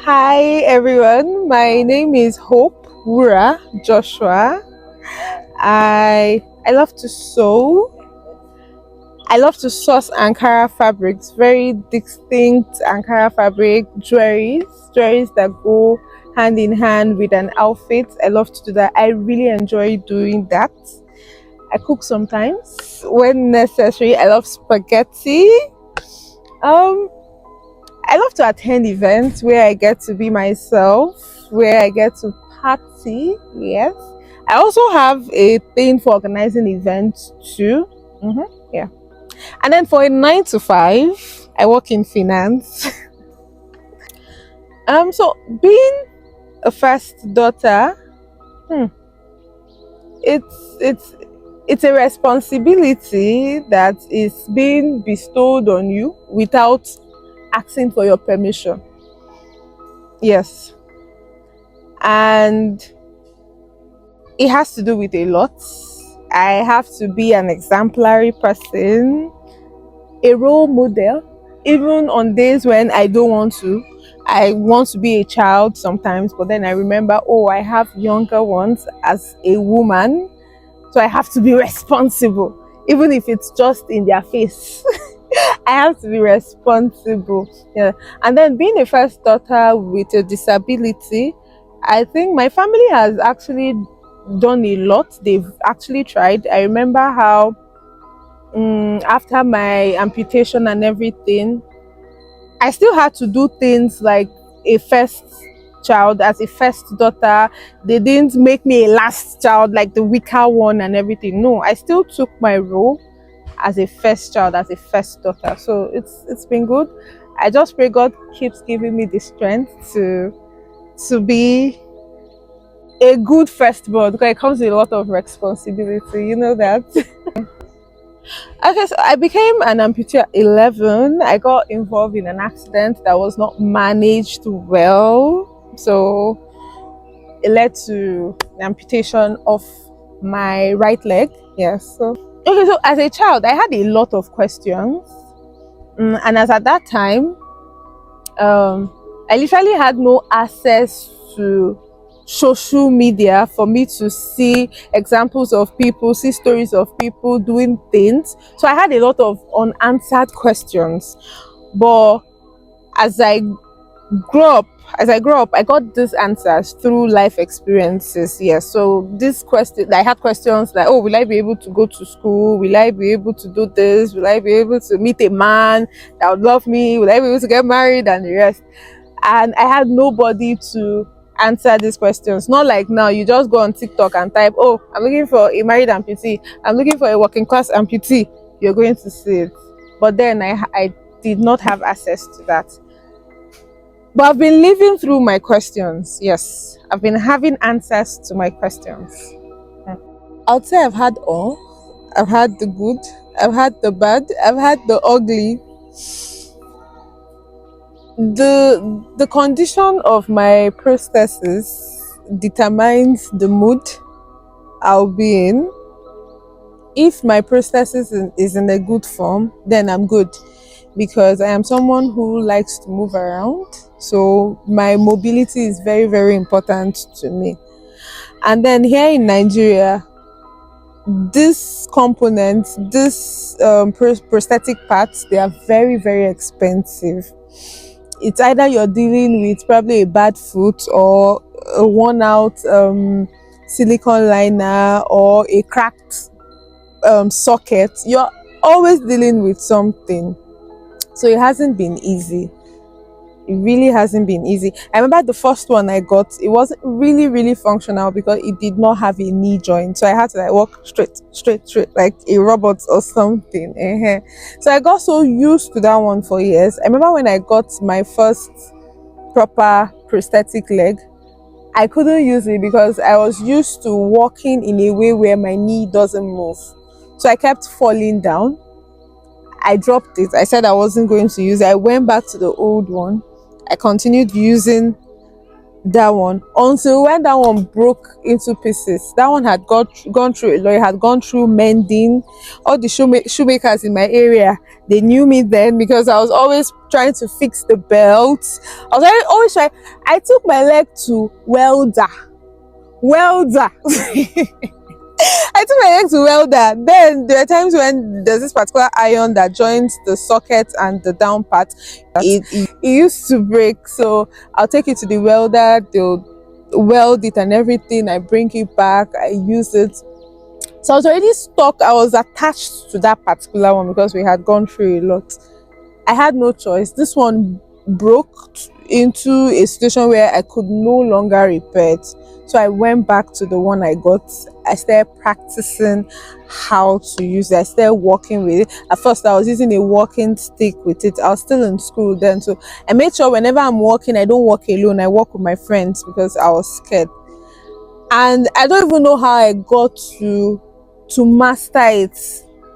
Hi everyone, my name is Hope Wura Joshua. I love to sew. I love to source Ankara fabrics, very distinct Ankara fabric jewelries that go hand in hand with an outfit. I love to do that. I really enjoy doing that. I cook sometimes when necessary. I love spaghetti. Um, I love to attend events where I get to be myself, where I get to party. Yes. I also have a thing for organizing events too. Yeah. And then for a 9 to 5, I work in finance. So being a first daughter, hmm, it's a responsibility that is being bestowed on you without asking for your permission. Yes. And it has to do with a lot. I have to be an exemplary person, a role model, even on days when I don't want to. I want to be a child sometimes, but then I remember, oh, I have younger ones as a woman, so I have to be responsible, even if it's just in their face. I have to be responsible. Yeah. And then being a first daughter with a disability, I think my family has actually done a lot. They've actually tried. I remember how after my amputation and everything, I still had to do things like a first child. As a first daughter, they didn't make me a last child, like the weaker one and everything. No, I still took my role as a first child, as a first daughter. So it's been good. I just pray God keeps giving me the strength to be a good firstborn, because it comes with a lot of responsibility, you know that. Okay, so I became an amputee at 11. I got involved in an accident that was not managed well, so it led to the amputation of my right leg. Yes. So okay, so as a child, I had a lot of questions, and as at that time, I literally had no access to social media for me to see examples of people, see stories of people doing things. So I had a lot of unanswered questions. But as I grew up, I got these answers through life experiences. Yes. So this question, I had questions like, oh, will I be able to go to school? Will I be able to do this? Will I be able to meet a man that would love me? Will I be able to get married and the rest? And I had nobody to answer these questions. Not like now, you just go on TikTok and type, oh, I'm looking for a married amputee, I'm looking for a working class amputee, you're going to see it. But then I did not have access to that. But I've been living through my questions. Yes, I've been having answers to my questions. I'd say I've had all. I've had the good, I've had the bad, I've had the ugly. The condition of my prosthesis determines the mood I'll be in. If my prosthesis is in a good form, then I'm good, because I am someone who likes to move around. So my mobility is very, very important to me. And then here in Nigeria, this components, this prosthetic parts, they are very, very expensive. It's either you're dealing with probably a bad foot or a worn out silicone liner or a cracked socket. You're always dealing with something. So it hasn't been easy. It really hasn't been easy. I remember the first one I got, it wasn't really, really functional because it did not have a knee joint. So I had to like walk straight, like a robot or something. So I got so used to that one for years. I remember when I got my first proper prosthetic leg, I couldn't use it because I was used to walking in a way where my knee doesn't move. So I kept falling down. I dropped it. I said I wasn't going to use it. I went back to the old one. I continued using that one until when that one broke into pieces. That one had gone through a lot. It had gone through mending. All the shoemakers in my area, they knew me then because I was always trying to fix the belt. I was always trying. I took my leg to welder. I took my leg to welder. Then there are times when there's this particular iron that joins the socket and the down part. It used to break, so I'll take it to the welder. They'll weld it and everything. I bring it back. I use it. So I was already stuck. I was attached to that particular one because we had gone through a lot. I had no choice. This one broke into a situation where I could no longer repair it. So I went back to the one I got. I started practicing how to use it. I started walking with it. At first, I was using a walking stick with it. I was still in school then. So I made sure whenever I'm walking, I don't walk alone. I walk with my friends because I was scared. And I don't even know how I got to master it.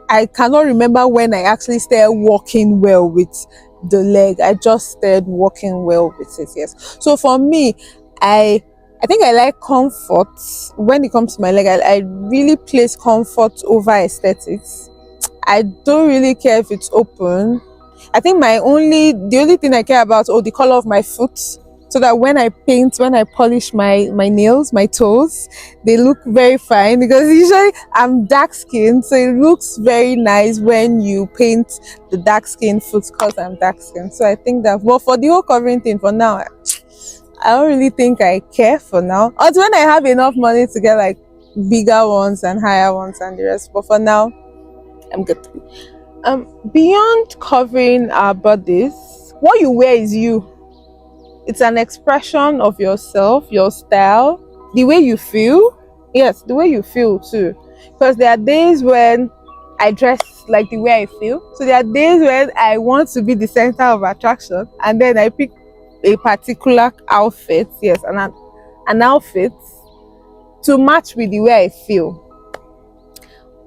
I cannot remember when I actually started walking well with the leg. I just started walking well with it, yes. So for me, I think I like comfort. When it comes to my leg, I really place comfort over aesthetics. I don't really care if it's open. I think the only thing I care about is the color of my foot, so that when I paint, when I polish my nails, my toes, they look very fine because usually I'm dark skinned, so it looks very nice when you paint the dark skinned foot because I'm dark skinned. So I think that, but for the whole covering thing, for now, I don't really think I care for now. Until when I have enough money to get like bigger ones and higher ones and the rest. But for now, I'm good. Beyond covering our bodies, what you wear is you. It's an expression of yourself, your style, the way you feel. Yes, the way you feel too. Because there are days when I dress like the way I feel. So there are days when I want to be the center of attraction, and then I pick a particular outfit, yes, an outfit to match with the way I feel.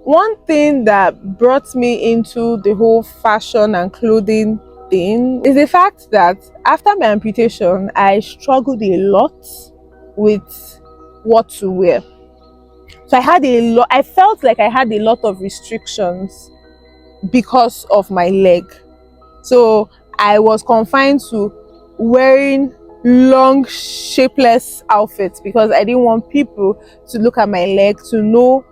One thing that brought me into the whole fashion and clothing thing is the fact that after my amputation, I struggled a lot with what to wear. So I felt like I had a lot of restrictions because of my leg. So I was confined to wearing long shapeless outfits because I didn't want people to look at my leg to know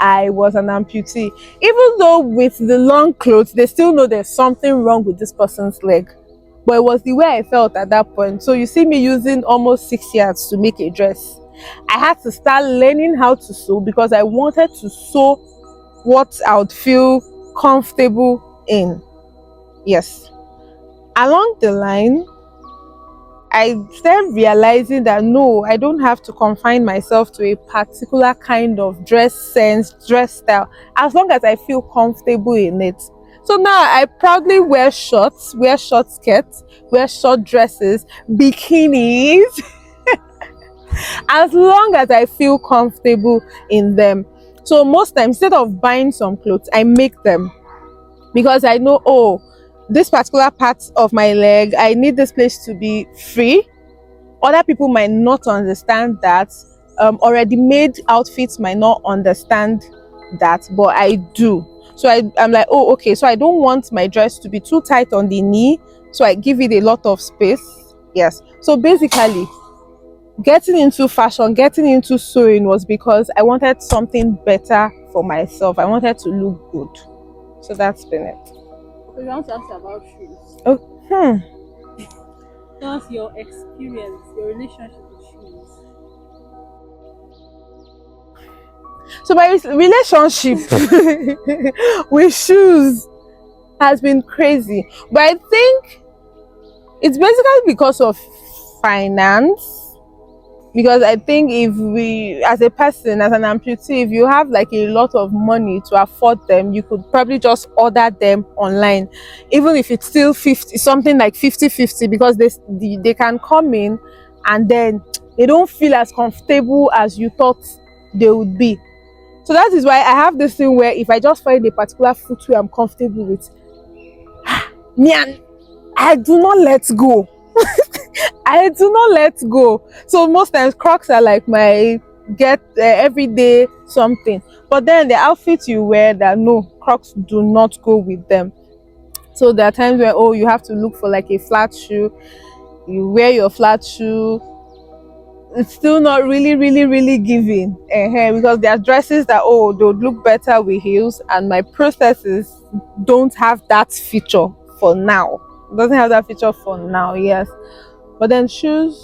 I was an amputee. Even though with the long clothes, they still know there's something wrong with this person's leg. But it was the way I felt at that point. So you see me using almost 6 years to make a dress. I had to start learning how to sew because I wanted to sew what I would feel comfortable in. Yes. Along the line, I started realizing that no, I don't have to confine myself to a particular kind of dress sense, dress style, as long as I feel comfortable in it. So now I proudly wear shorts, wear short skirts, wear short dresses, bikinis, as long as I feel comfortable in them. So most times, instead of buying some clothes, I make them because I know, oh, this particular part of my leg, I need this place to be free. Other people might not understand that. Already made outfits might not understand that, but I do. So I'm like, oh, okay, so I don't want my dress to be too tight on the knee, so I give it a lot of space. Yes. So basically, getting into fashion, getting into sewing was because I wanted something better for myself. I wanted to look good. So that's been it. So we want to ask you about shoes. Oh, Tell us your experience, your relationship with shoes. So my relationship with shoes has been crazy, but I think it's basically because of finance. Because I think if we, as a person, as an amputee, if you have like a lot of money to afford them, you could probably just order them online, even if it's still 50, something like 50-50, because they can come in and then they don't feel as comfortable as you thought they would be. So that is why I have this thing where if I just find a particular footwear I'm comfortable with, me and I do not let go. I do not let go. So most times Crocs are like my get everyday something. But then the outfits you wear, that no, Crocs do not go with them. So there are times where, oh, you have to look for like a flat shoe. You wear your flat shoe, it's still not really giving, because there are dresses that, oh, they would look better with heels, and my processes don't have that feature for now. It doesn't have that feature for now, yes. But then shoes,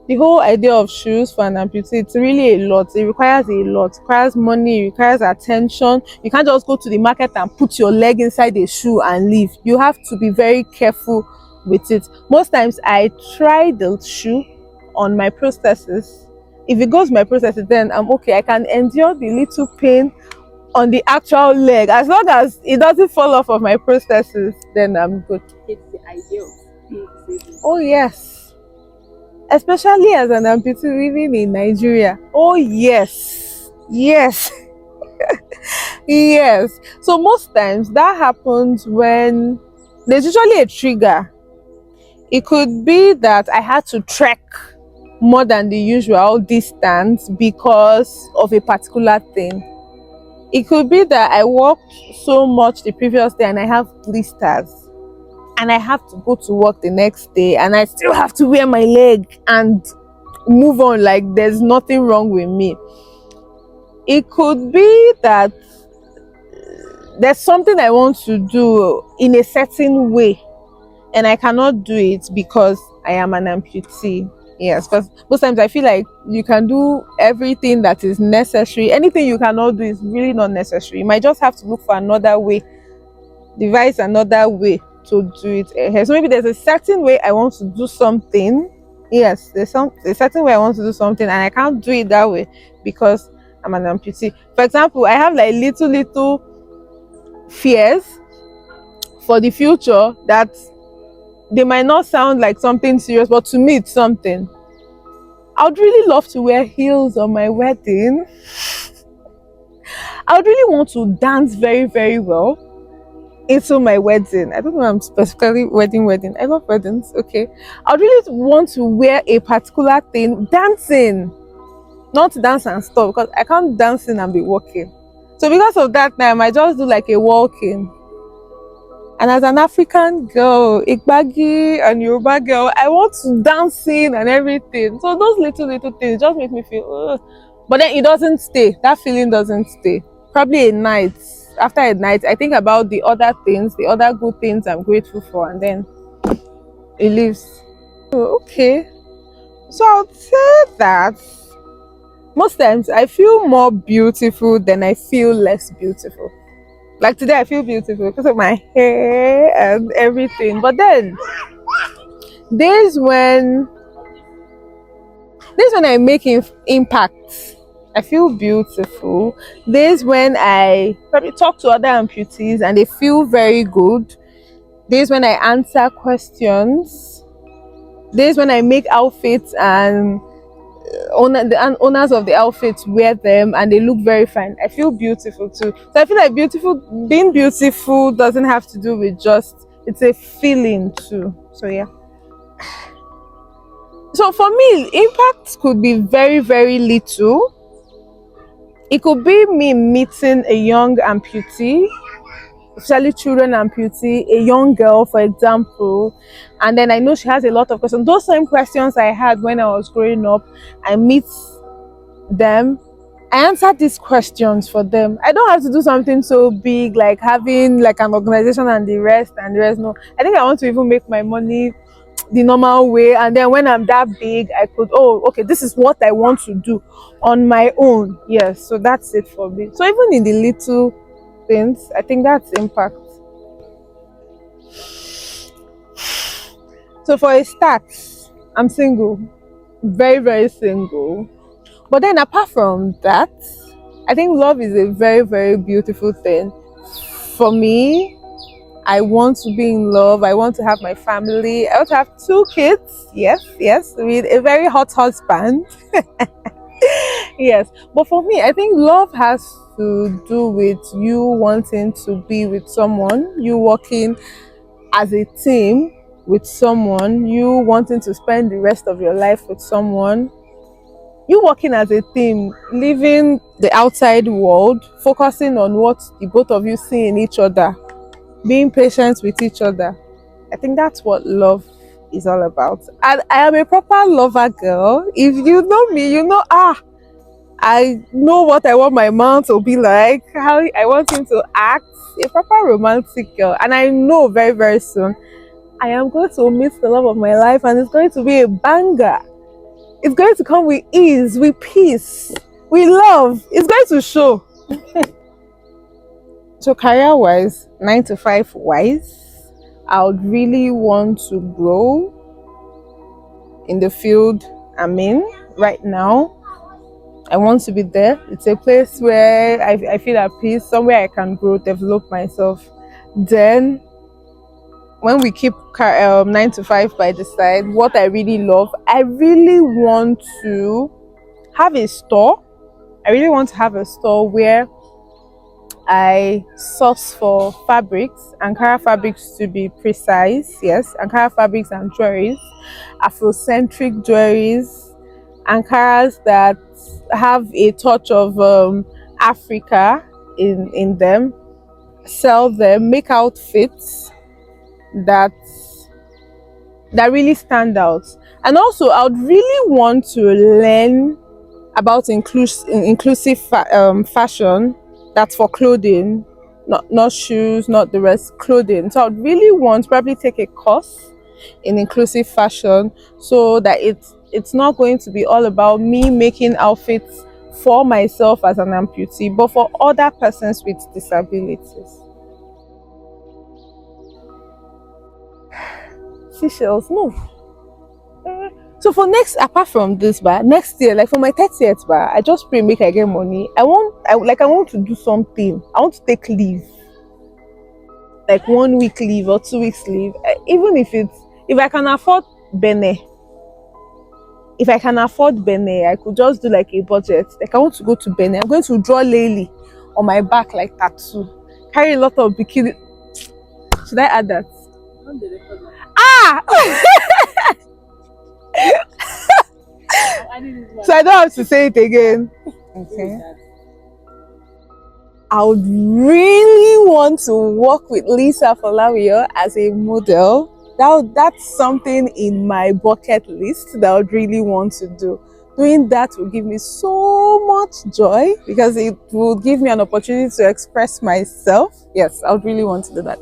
the whole idea of shoes for an amputee, it's really a lot. It requires a lot. It requires money, it requires attention. You can't just go to the market and put your leg inside a shoe and leave. You have to be very careful with it. Most times I try the shoe on my prosthesis. If it goes my prosthesis, then I'm okay. I can endure the little pain on the actual leg. As long as it doesn't fall off of my prosthesis, then I'm good. It's the idea of being disabled. Oh yes. Especially as an amputee living in Nigeria. Oh yes. Yes. Yes. So most times that happens when there's usually a trigger. It could be that I had to trek more than the usual distance because of a particular thing. It could be that I walked so much the previous day and I have blisters, and I have to go to work the next day and I still have to wear my leg and move on like there's nothing wrong with me. It could be that there's something I want to do in a certain way and I cannot do it because I am an amputee. Yes, because most times I feel like you can do everything that is necessary. Anything you cannot do is really not necessary. You might just have to look for another way, devise another way to do it. So maybe there's a certain way I want to do something. Yes, there's a certain way I want to do something and I can't do it that way because I'm an amputee. For example, I have like little fears for the future that they might not sound like something serious, but to me it's something. I would really love to wear heels on my wedding. I would really want to dance very well into my wedding. I don't know, I'm specifically wedding. I love weddings, okay. I would really want to wear a particular thing, dancing. Not dance and stop, because I can't dance in and be walking. So because of that time, I just do like a walking. And as an African girl, Igbagi and Yoruba girl, I want to dance in and everything. So those little things just make me feel, ugh. But then it doesn't stay. That feeling doesn't stay. Probably a night. After a night, I think about the other things, the other good things I'm grateful for, and then it leaves. Oh, okay. So I would say that most times I feel more beautiful than I feel less beautiful. Like today I feel beautiful because of my hair and everything. But then days when I make impact, I feel beautiful. Days when I probably talk to other amputees and they feel very good. Days when I answer questions. Days when I make outfits and the owners of the outfits wear them and they look very fine. I feel beautiful too. So I feel like being beautiful doesn't have to do with just, it's a feeling too. So yeah. So for me, impact could be very little. It could be me meeting a young amputee, especially children amputee, a young girl, for example, and then I know she has a lot of questions. Those same questions I had when I was growing up, I meet them, I answer these questions for them. I don't have to do something so big like having like an organization and the rest. No, I think I want to even make my money the normal way, and then when I'm that big I could, oh okay, this is what I want to do on my own. Yes, so that's it for me. So even in the little things, I think that's impact. So for a start, I'm single, very single. But then apart from that, I think love is a very beautiful thing. For me, I want to be in love. I want to have my family. I want to have 2 kids. Yes, with a very hot husband. Yes, but for me, I think love has to do with you wanting to be with someone, you working as a team with someone, you wanting to spend the rest of your life with someone, you working as a team, leaving the outside world, focusing on what the both of you see in each other, being patient with each other. I think that's what love is all about. And I am a proper lover girl. If you know me, you know, I know what I want my man to be like, how I want him to act. A proper romantic girl. And I know very, very soon I am going to meet the love of my life, and it's going to be a banger. It's going to come with ease, with peace, with love. It's going to show. So career wise, 9 to 5 wise, I would really want to grow in the field I'm in right now. I want to be there. It's a place where I feel at peace, somewhere I can grow, develop myself. Then, when we keep 9 to 5 by the side, what I really love, I really want to have a store. I really want to have a store where I source for fabrics, Ankara fabrics to be precise. Yes, Ankara fabrics and jewelries, Afrocentric jewelries, Ankaras that have a touch of Africa in them, sell them, make outfits that really stand out. And also I would really want to learn about inclusive fashion. That's for clothing, not shoes, not the rest, clothing. So I would really want to probably take a course in inclusive fashion, so that it's not going to be all about me making outfits for myself as an amputee, but for other persons with disabilities. Seashells, no. So for next, apart from this, next year, like for my 30th, I just pray make I get money. I want to do something. I want to take leave, like 1 week leave or 2 weeks leave. Even if I can afford Benin, I could just do like a budget. Like I want to go to Benin. I'm going to draw Lily on my back like tattoo. Carry a lot of bikini. Should I add that? So I don't have to say it again. Okay. I would really want to work with Lisa Folawiyo as a model. That's something in my bucket list that I would really want to do. Doing that will give me so much joy, because it will give me an opportunity to express myself. Yes, I would really want to do that.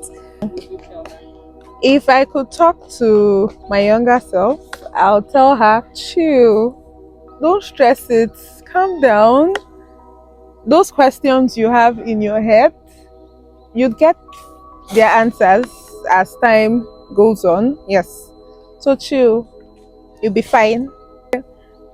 If I could talk to my younger self, I'll tell her, chill, don't stress it, calm down. Those questions you have in your head, you'd get their answers as time goes on. Yes, so chill, you'll be fine.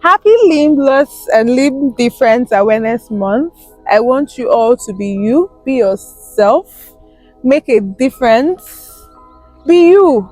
Happy Limbless and Limb Difference Awareness Month. I want you all to be you, be yourself, make a difference, be you.